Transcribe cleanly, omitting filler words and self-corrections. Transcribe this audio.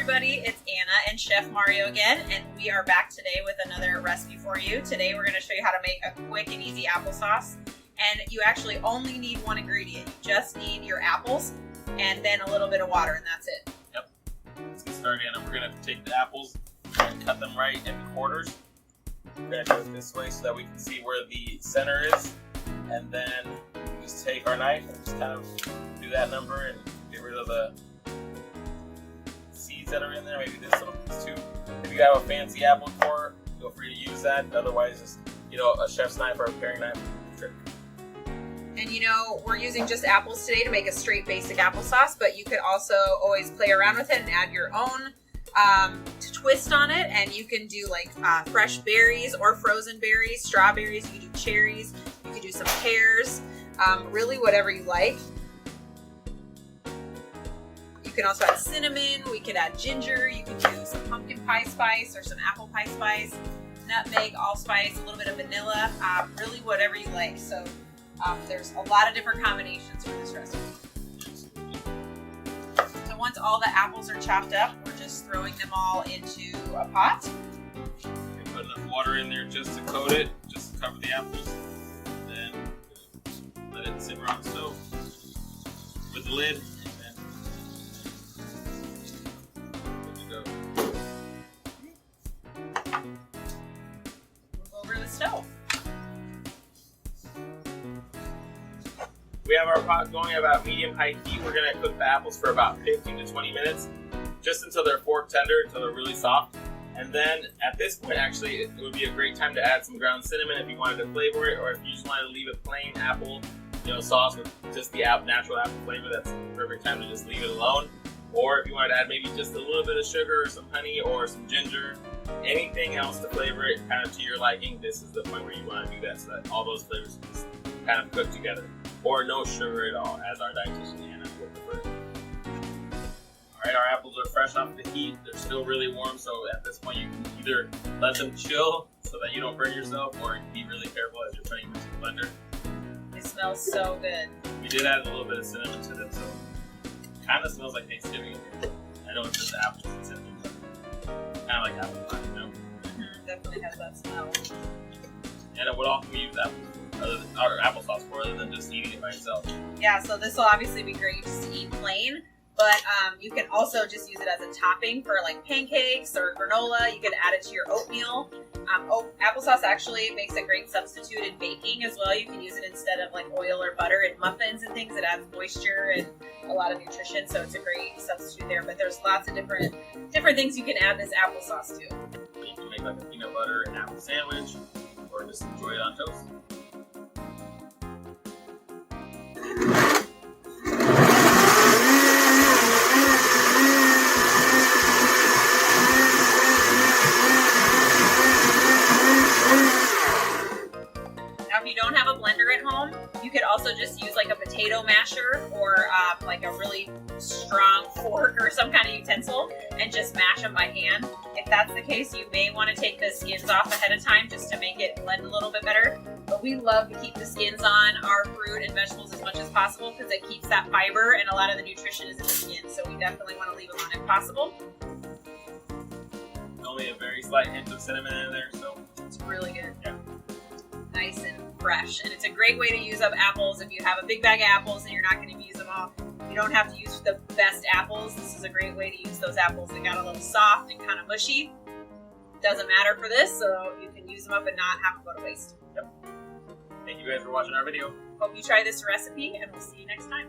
everybody, it's Anna and Chef Mario again, and we are back today with another recipe for you. Today we're going to show you how to make a quick and easy applesauce, and you actually only need one ingredient. You just need your apples and then a little bit of water, and that's it. Yep. Let's get started, Anna. We're going to take the apples and cut them right into quarters. We're going to do it this way so that we can see where the center is, and then just take our knife and just kind of do that number and get rid of the seeds that are in there. Maybe this little piece too. If you have a fancy apple core, feel free to use that. Otherwise, just a chef's knife or a paring knife. Sure. And we're using just apples today to make a straight basic applesauce, but you could also always play around with it and add your own twist on it. And you can do like fresh berries or frozen berries, strawberries. You can do cherries. You can do some pears. Really, whatever you like. You can also add cinnamon, we could add ginger, you can do some pumpkin pie spice or some apple pie spice, nutmeg, allspice, a little bit of vanilla, really whatever you like. So there's a lot of different combinations for this recipe. So once all the apples are chopped up, we're just throwing them all into a pot. You put enough water in there just to coat it, just to cover the apples. Then let it simmer on the stove with the lid. Stove. We have our pot going at about medium-high heat. We're going to cook the apples for about 15 to 20 minutes, just until they're fork tender, until they're really soft. And then at this point, actually, it would be a great time to add some ground cinnamon if you wanted to flavor it, or if you just wanted to leave a plain apple, sauce with just the natural apple flavor. That's the perfect time to just leave it alone. Or if you wanted to add maybe just a little bit of sugar or some honey or some ginger, anything else to flavor it kind of to your liking, this is the point where you want to do that so that all those flavors just kind of cook together. Or no sugar at all, as our dietitian Anna would prefer. Alright, our apples are fresh off the heat. They're still really warm, so at this point you can either let them chill so that you don't burn yourself, or be really careful as you're putting them into the blender. It smells so good. We did add a little bit of cinnamon to them, so it kind of smells like Thanksgiving. I know it's just apples and cinnamon. Kind of like apple pie, Definitely has that smell. And what often we use applesauce for, other than just eating it by itself? Yeah, so this will obviously be great just to eat plain, but you can also just use it as a topping for like pancakes or granola. You can add it to your oatmeal. Applesauce actually makes a great substitute in baking as well. You can use it instead of like oil or butter in muffins and things. It adds moisture and a lot of nutrition, so it's a great substitute there. But there's lots of different things you can add this applesauce to. You can make like a peanut butter and apple sandwich, or just enjoy it on toast. If you don't have a blender at home, you could also just use like a potato masher or like a really strong fork or some kind of utensil and just mash them by hand. If that's the case, you may want to take the skins off ahead of time just to make it blend a little bit better. But we love to keep the skins on our fruit and vegetables as much as possible because it keeps that fiber, and a lot of the nutrition is in the skin. So we definitely want to leave them on if possible. Only a very slight hint of cinnamon in there, so it's really good. Yeah. Nice and fresh, and it's a great way to use up apples. If you have a big bag of apples and you're not going to use them all, you don't have to use the best apples. This is a great way to use those apples that got a little soft and kind of mushy. Doesn't matter for this, so you can use them up and not have them go to waste. Yep. Thank you guys for watching our video. Hope you try this recipe, and we'll see you next time.